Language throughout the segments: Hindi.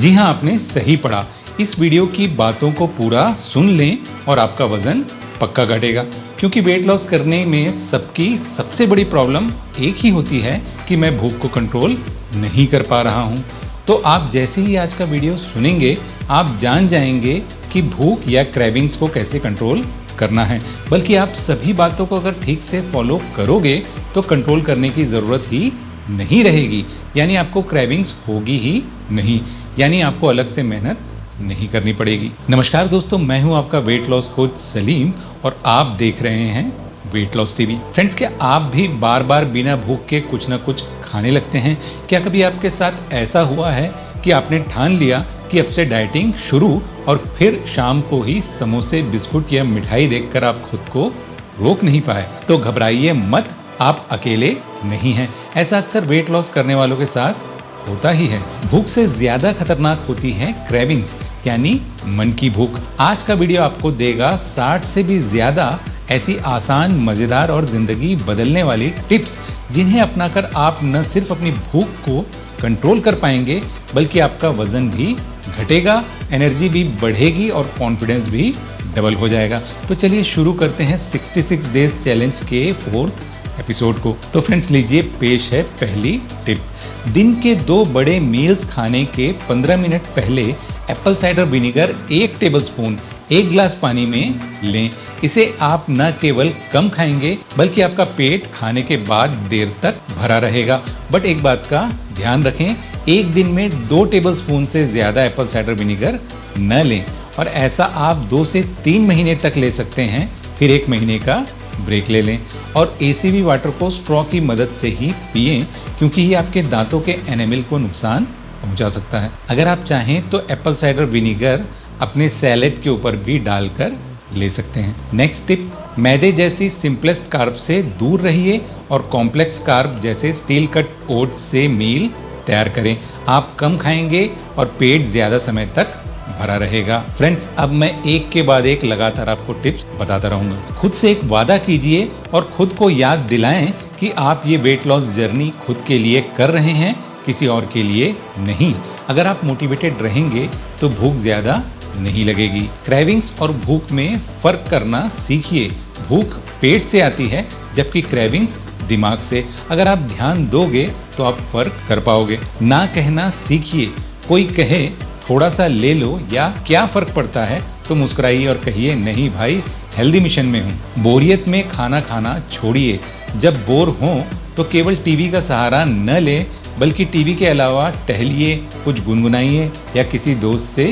जी हाँ, आपने सही पढ़ा। इस वीडियो की बातों को पूरा सुन लें और आपका वजन पक्का घटेगा। क्योंकि वेट लॉस करने में सबकी सबसे बड़ी प्रॉब्लम एक ही होती है कि मैं भूख को कंट्रोल नहीं कर पा रहा हूँ। तो आप जैसे ही आज का वीडियो सुनेंगे, आप जान जाएंगे कि भूख या क्रेविंग्स को कैसे कंट्रोल करना है। बल्कि आप सभी बातों को अगर ठीक से फॉलो करोगे तो कंट्रोल करने की ज़रूरत ही नहीं रहेगी। यानी आपको क्रेविंग्स होगी ही नहीं, यानी आपको अलग से मेहनत नहीं करनी पड़ेगी। नमस्कार दोस्तों, मैं हूं आपका वेट लॉस कोच सलीम और आप देख रहे हैं वेट लॉस टीवी। फ्रेंड्स, क्या आप भी बार बार बिना भूख के कुछ ना कुछ खाने लगते हैं? क्या कभी आपके साथ ऐसा हुआ है कि आपने ठान लिया कि अब से डाइटिंग शुरू और फिर शाम को ही समोसे, बिस्कुट या मिठाई देखकर आप खुद को रोक नहीं पाए? तो घबराइए मत, आप अकेले नहीं हैं। ऐसा अक्सर वेट लॉस करने वालों के साथ होता ही है। भूख से ज्यादा खतरनाक होती है क्रेविंग्स, यानी मन की भूख। आज का वीडियो आपको देगा 60 से भी ज्यादा ऐसी आसान, मजेदार और जिंदगी बदलने वाली टिप्स, जिन्हें अपनाकर आप न सिर्फ अपनी भूख को कंट्रोल कर पाएंगे बल्कि आपका वजन भी घटेगा, एनर्जी भी बढ़ेगी और कॉन्फिडेंस भी डबल हो जाएगा। तो चलिए शुरू करते हैं 66 डेज चैलेंज के 4th एपिसोड को। तो फ्रेंड्स, लीजिए पेश है पहली टिप। दिन के 2 बड़े मील्स खाने के 15 मिनट पहले एप्पल साइडर विनेगर 1 टेबलस्पून 1 गिलास पानी में लें। इसे आप न केवल कम खाएंगे बल्कि आपका पेट खाने के बाद देर तक भरा रहेगा। बट एक बात का ध्यान रखें, एक दिन में 2 टेबलस्पून से ज्यादा एप्पल साइडर विनेगर न लें और ऐसा आप 2 से 3 महीने तक ले सकते हैं। फिर 1 महीने का ब्रेक ले लें और एसीवी वाटर को स्ट्रॉ की मदद से ही पिएं, क्योंकि ये आपके दांतों के एनामेल को नुकसान पहुंचा सकता है। अगर आप चाहें तो एप्पल साइडर विनेगर अपने सैलेड के ऊपर भी डालकर ले सकते हैं। नेक्स्ट टिप, मैदे जैसी सिंपलेस्ट कार्ब से दूर रहिए और कॉम्प्लेक्स कार्ब जैसे स्टील कट ओट्स से मील तैयार करें। आप कम खाएंगे और पेट ज्यादा समय तक भरा रहेगा। फ्रेंड्स, अब मैं एक के बाद एक लगातार आपको टिप्स बताता रहूंगा। खुद से एक वादा कीजिए और खुद को याद दिलाएं कि आप ये वेट लॉस जर्नी खुद के लिए कर रहे हैं, किसी और के लिए नहीं। अगर आप मोटिवेटेड रहेंगे तो भूख ज्यादा नहीं लगेगी। क्रेविंग्स और भूख में फर्क करना सीखिए। भूख पेट से आती है जबकि क्रेविंग्स दिमाग से। अगर आप ध्यान दोगे तो आप फर्क कर पाओगे। ना कहना सीखिए। कोई कहे थोड़ा सा ले लो या क्या फर्क पड़ता है, तो मुस्कुराइए और कहिए नहीं भाई, हेल्दी मिशन में हूँ। बोरियत में खाना खाना छोड़िए। जब बोर हो तो केवल टीवी का सहारा न लें बल्कि टीवी के अलावा टहलिए, कुछ गुनगुनाइए या किसी दोस्त से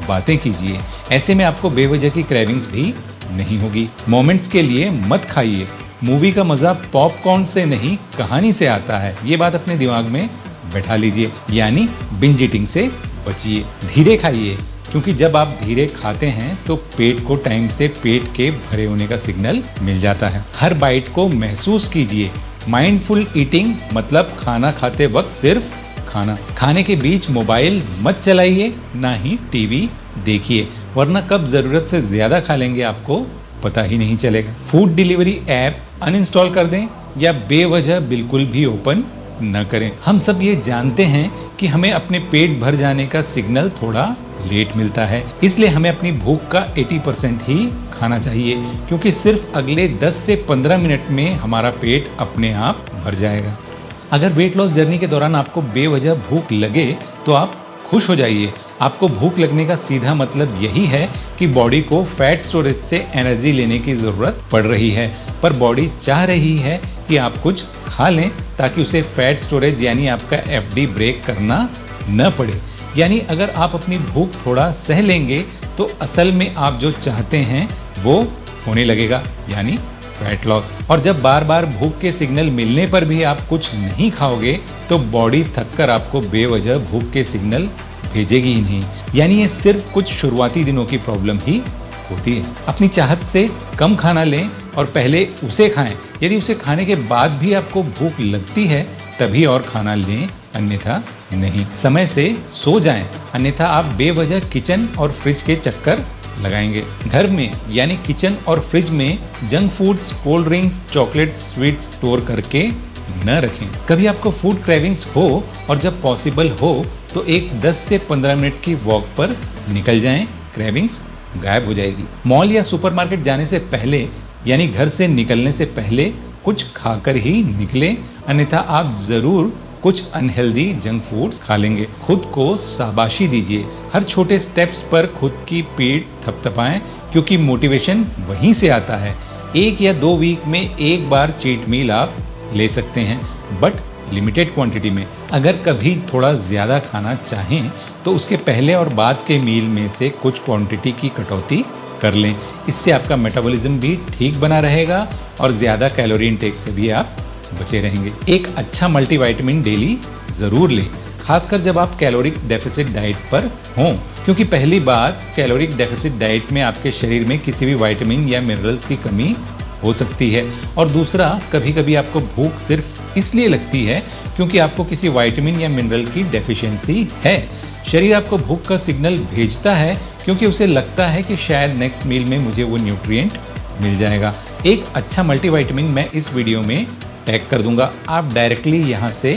बातें कीजिए। ऐसे में आपको बेवजह की क्रेविंग्स भी नहीं होगी। मोमेंट्स के लिए मत खाइए। मूवी का मजा पॉपकॉर्न से नहीं, कहानी से आता है। ये बात अपने दिमाग में बैठा लीजिए। यानी बिंज ईटिंग से बचिए। धीरे खाइए, क्योंकि जब आप धीरे खाते हैं तो पेट को टाइम से पेट के भरे होने का सिग्नल मिल जाता है। हर बाइट को महसूस कीजिए। माइंडफुल ईटिंग मतलब खाना खाते वक्त सिर्फ खाना। खाने के बीच मोबाइल मत चलाइए, ना ही टीवी देखिए, वरना कब जरूरत से ज्यादा खा लेंगे आपको पता ही नहीं चलेगा। फूड डिलीवरी ऐप अनइंस्टॉल कर दें या बेवजह बिल्कुल भी ओपन न करें। हम सब ये जानते हैं कि हमें अपने पेट भर जाने का सिग्नल थोड़ा लेट मिलता है, इसलिए हमें अपनी भूख का 80% ही खाना चाहिए, क्योंकि सिर्फ अगले 10 से 15 मिनट में हमारा पेट अपने आप भर जाएगा। अगर वेट लॉस जर्नी के दौरान आपको बेवजह भूख लगे तो आप खुश हो जाइए। आपको भूख लगने का सीधा मतलब यही है कि बॉडी को फैट स्टोरेज से एनर्जी लेने की जरूरत पड़ रही है, पर बॉडी चाह रही है कि आप कुछ खा लें ताकि उसे फैट स्टोरेज यानी आपका एफडी ब्रेक करना न पड़े। यानी अगर आप अपनी भूख थोड़ा सह लेंगे तो असल में आप जो चाहते हैं वो होने लगेगा, यानी फैट लॉस। और जब बार बार भूख के सिग्नल मिलने पर भी आप कुछ नहीं खाओगे तो बॉडी थककर आपको बेवजह भूख के सिग्नल भेजेगी ही नहीं। यानी ये सिर्फ कुछ शुरुआती दिनों की प्रॉब्लम ही होती है। अपनी चाहत से कम खाना लें और पहले उसे खाएं। यदि उसे खाने के बाद भी आपको भूख लगती है तभी और खाना लें, अन्यथा नहीं। समय से सो जाएं, अन्यथा आप बेवजह किचन और फ्रिज के चक्कर लगाएंगे। घर में यानी किचन और फ्रिज में junk foods, cold drinks, chocolate, sweets store करके न रखें। कभी आपको फूड क्रेविंग्स हो और जब पॉसिबल हो तो एक 10 से 15 मिनट की वॉक पर निकल जाएं, क्रेविंग्स गायब हो जाएगी। मॉल या सुपरमार्केट जाने से पहले यानी घर से निकलने से पहले कुछ खाकर ही निकलें, अन्यथा आप जरूर कुछ अनहेल्दी जंक फूड्स खा लेंगे। खुद को शाबाशी दीजिए, हर छोटे स्टेप्स पर खुद की पीठ थपथपाएं, क्योंकि मोटिवेशन वहीं से आता है। 1 या 2 वीक में एक बार चीट मील आप ले सकते हैं, बट लिमिटेड क्वांटिटी में। अगर कभी थोड़ा ज़्यादा खाना चाहें तो उसके पहले और बाद के मील में से कुछ क्वांटिटी की कटौती कर लें। इससे आपका मेटाबॉलिज्म भी ठीक बना रहेगा और ज़्यादा कैलोरी इनटेक से भी आप बचे रहेंगे। एक अच्छा मल्टीविटामिन डेली ज़रूर लें, खासकर जब आप कैलोरिक डेफिसिट डाइट पर हों, क्योंकि पहली बात, कैलोरिक डेफिसिट डाइट में आपके शरीर में किसी भी विटामिन या मिनरल्स की कमी हो सकती है। और दूसरा, कभी कभी आपको भूख सिर्फ इसलिए लगती है क्योंकि आपको किसी विटामिन या मिनरल की डेफिशिएंसी है। शरीर आपको भूख का सिग्नल भेजता है क्योंकि उसे लगता है कि शायद नेक्स्ट मील में मुझे वो न्यूट्रिएंट मिल जाएगा। एक अच्छा मल्टीविटामिन मैं इस वीडियो में टैग कर दूंगा, आप डायरेक्टली यहाँ से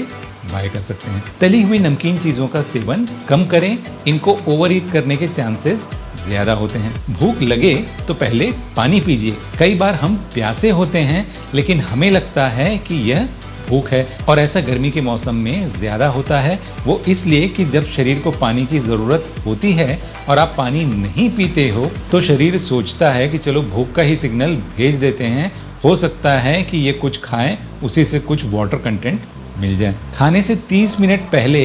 बाय कर सकते हैं। तली हुई नमकीन चीज़ों का सेवन कम करें, इनको ओवर ईट करने के चांसेस ज़्यादा होते हैं। भूख लगे तो पहले पानी पीजिए। कई बार हम प्यासे होते हैं लेकिन हमें लगता है कि यह भूख है, और ऐसा गर्मी के मौसम में ज़्यादा होता है। वो इसलिए कि जब शरीर को पानी की ज़रूरत होती है और आप पानी नहीं पीते हो तो शरीर सोचता है कि चलो भूख का ही सिग्नल भेज देते हैं, हो सकता है कि ये कुछ खाएं, उसी से कुछ वाटर कंटेंट मिल जाए। खाने से 30 मिनट पहले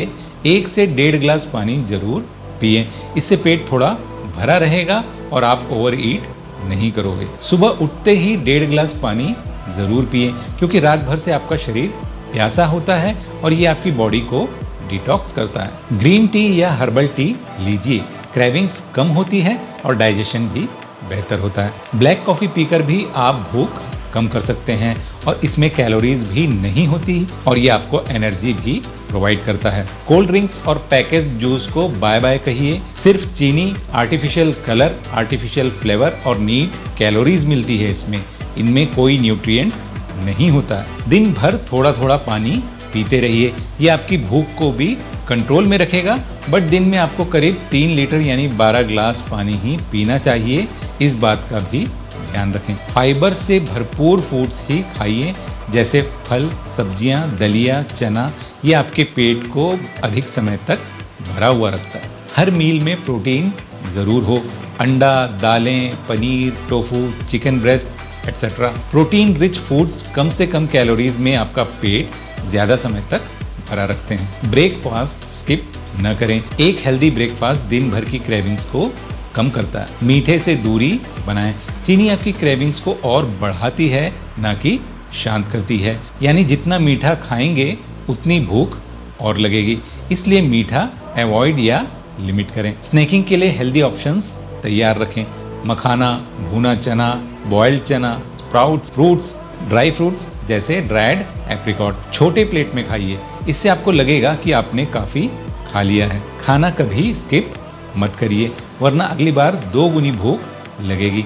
1 से 1.5 गिलास पानी जरूर पिएं, इससे पेट थोड़ा भरा रहेगा और आप ओवर ईट नहीं करोगे। सुबह उठते ही 1.5 गिलास पानी जरूर पिएं, क्योंकि रात भर से आपका शरीर प्यासा होता है और ये आपकी बॉडी को डिटॉक्स करता है। ग्रीन टी या हर्बल टी लीजिए, क्रेविंग्स कम होती है और डाइजेशन भी बेहतर होता है। ब्लैक कॉफ़ी पीकर भी आप भूख कम कर सकते हैं और इसमें कैलोरीज भी नहीं होती और ये आपको एनर्जी भी प्रोवाइड करता है। कोल्ड ड्रिंक्स और पैकेज जूस को बाय बाय कहिए। सिर्फ चीनी, आर्टिफिशियल कलर, आर्टिफिशियल फ्लेवर और नीट कैलोरीज मिलती है इसमें, इनमें कोई न्यूट्रिएंट नहीं होता है। दिन भर थोड़ा थोड़ा पानी पीते रहिए, ये आपकी भूख को भी कंट्रोल में रखेगा, बट दिन में आपको करीब 3 लीटर यानी 12 ग्लास पानी ही पीना चाहिए, इस बात का भी ध्यान रखें। फाइबर से भरपूर फूड्स ही खाइए, जैसे फल, सब्जियां, दलिया, चना, ये आपके पेट को अधिक समय तक भरा हुआ रखता है। हर मील में प्रोटीन ज़रूर हो, अंडा, दालें, पनीर, tofu, chicken breast etcetera. Protein rich foods कम से कम कैलोरीज में आपका पेट ज़्यादा समय तक भरा रखते हैं। ब्रेकफास्ट स्किप न करें, एक हेल्दी ब्रेकफास्ट दिन भर की क्रेविंग्स को कम करता है। मीठे से दूरी बनाएं, चीनी आपकी क्रेविंग्स को और बढ़ाती है ना कि शांत करती है, यानी जितना मीठा खाएंगे उतनी भूख और लगेगी, इसलिए मीठा अवॉइड या लिमिट करें। स्नैकिंग के लिए हेल्दी ऑप्शंस तैयार रखें, मखाना, भुना चना, बॉइल्ड चना, स्प्राउट्स, फ्रूट्स, ड्राई फ्रूट्स जैसे ड्राइड एप्रिकॉट छोटे प्लेट में खाइए, इससे आपको लगेगा कि आपने काफ़ी खा लिया है। खाना कभी स्किप मत करिए, वरना अगली बार 2 गुनी भूख लगेगी।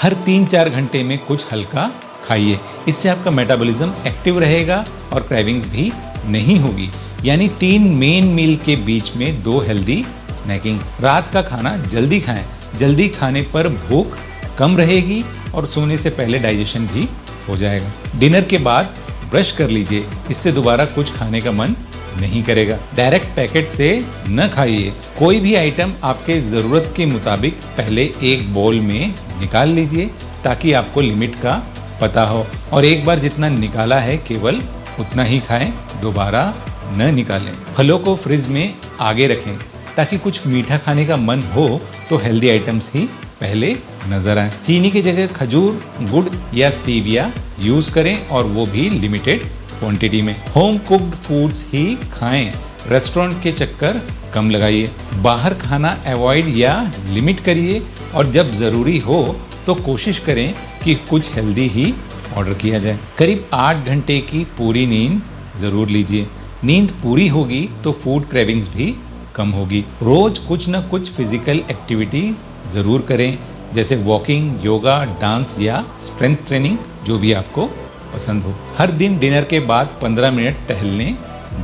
हर 3-4 घंटे में कुछ हल्का खाइए, इससे आपका मेटाबॉलिज्म एक्टिव रहेगा और क्रेविंग्स भी नहीं होगी। यानी 3 मेन मील के बीच में 2 हेल्दी स्नैकिंग। रात का खाना जल्दी खाएं, जल्दी खाने पर भूख कम रहेगी और सोने से पहले डाइजेशन भी हो जाएगा। डिनर के बाद ब्रश कर लीजिए, इससे दोबारा कुछ खाने का मन नहीं करेगा। डायरेक्ट पैकेट से न खाइए, कोई भी आइटम आपके ज़रूरत के मुताबिक पहले एक बोल में निकाल लीजिए ताकि आपको लिमिट का पता हो, और एक बार जितना निकाला है केवल उतना ही खाएं, दोबारा न निकालें। फलों को फ्रिज में आगे रखें ताकि कुछ मीठा खाने का मन हो तो हेल्दी आइटम्स ही पहले नजर आए। चीनी की जगह खजूर, गुड़ या स्टीविया यूज करें और वो भी लिमिटेड क्वांटिटी में। होम कुक्ड फूड्स ही खाएं, रेस्टोरेंट के चक्कर कम लगाइए। बाहर खाना अवॉइड या लिमिट करिए और जब ज़रूरी हो तो कोशिश करें कि कुछ हेल्दी ही ऑर्डर किया जाए। करीब 8 घंटे की पूरी नींद ज़रूर लीजिए। नींद पूरी होगी तो फूड क्रेविंग्स भी कम होगी। रोज़ कुछ न कुछ फिजिकल एक्टिविटी ज़रूर करें, जैसे वॉकिंग, योगा, डांस या स्ट्रेंथ ट्रेनिंग, जो भी आपको पसंद हो। हर दिन डिनर के बाद 15 मिनट टहलने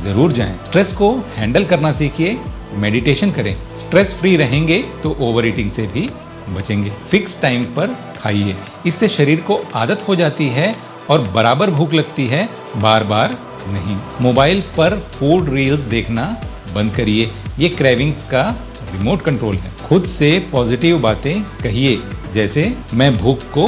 ज़रूर जाएं। स्ट्रेस को हैंडल करना सीखिए मेडिटेशन करें। स्ट्रेस फ्री रहेंगे तो ओवर ईटिंग से भी बचेंगे। फिक्स टाइम पर खाइए, इससे शरीर को आदत हो जाती है और बराबर भूख लगती है, बार बार नहीं। मोबाइल पर फूड रील्स देखना बंद करिए, ये क्रेविंग्स का रिमोट कंट्रोल है। खुद से पॉजिटिव बातें कहिए, जैसे मैं भूख को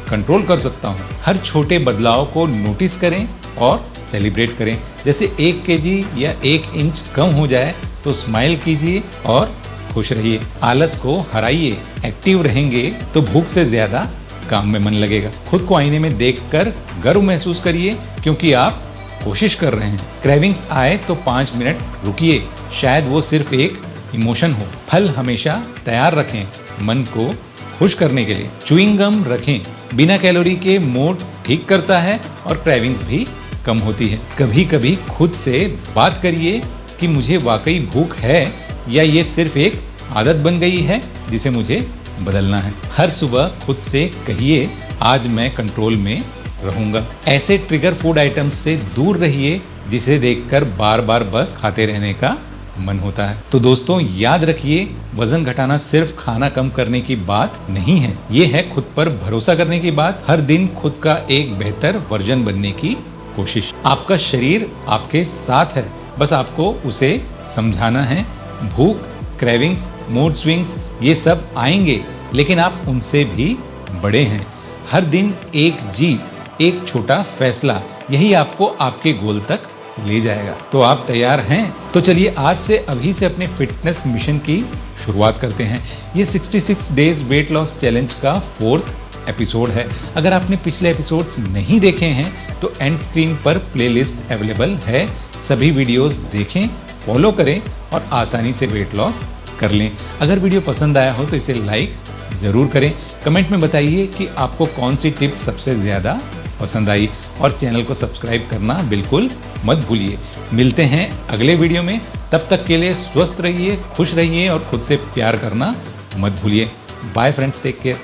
कंट्रोल कर सकता हूँ। हर छोटे बदलाव को नोटिस करें और सेलिब्रेट करें। जैसे 1 केजी या 1 इंच कम हो जाए तो स्माइल कीजिए और खुश रहिए। आलस को हराइए, एक्टिव रहेंगे तो भूख से ज्यादा काम में मन लगेगा। खुद को आईने में देखकर गर्व महसूस करिए, क्योंकि आप कोशिश कर रहे हैं। क्रेविंग्स आए तो 5 मिनट रुकिए, शायद वो सिर्फ एक इमोशन हो। फल हमेशा तैयार रखें, मन को खुश करने के लिए। च्युइंग गम रखें, बिना कैलोरी के मूड ठीक करता है और क्रेविंग्स भी कम होती है। कभी कभी खुद से बात करिए कि मुझे वाकई भूख है या ये सिर्फ एक आदत बन गई है जिसे मुझे बदलना है। हर सुबह खुद से कहिए, आज मैं कंट्रोल में रहूंगा। ऐसे ट्रिगर फूड आइटम्स से दूर रहिए जिसे देखकर बार बार बस खाते रहने का मन होता है। तो दोस्तों याद रखिए, वजन घटाना सिर्फ खाना कम करने की बात नहीं है, ये है खुद पर भरोसा करने की बात। हर दिन खुद का एक बेहतर वर्जन बनने की कोशिश। आपका शरीर आपके साथ है, बस आपको उसे समझाना है। भूख, क्रेविंग्स, मूड स्विंग्स ये सब आएंगे, लेकिन आप उनसे भी बड़े हैं। हर दिन एक जीत, एक छोटा फैसला, यही आपको आपके गोल तक ले जाएगा। तो आप तैयार हैं? तो चलिए आज से अभी से अपने फिटनेस मिशन की शुरुआत करते हैं। ये 66 डेज वेट लॉस चैलेंज का 4th एपिसोड है। अगर आपने पिछले एपिसोड्स नहीं देखे हैं तो एंड स्क्रीन पर प्लेलिस्ट अवेलेबल है, सभी वीडियोस देखें, फॉलो करें और आसानी से वेट लॉस कर लें। अगर वीडियो पसंद आया हो तो इसे लाइक ज़रूर करें। कमेंट में बताइए कि आपको कौन सी टिप सबसे ज़्यादा पसंद आई और चैनल को सब्सक्राइब करना बिल्कुल मत भूलिए। मिलते हैं अगले वीडियो में, तब तक के लिए स्वस्थ रहिए, खुश रहिए और खुद से प्यार करना मत भूलिए। Bye friends, take care.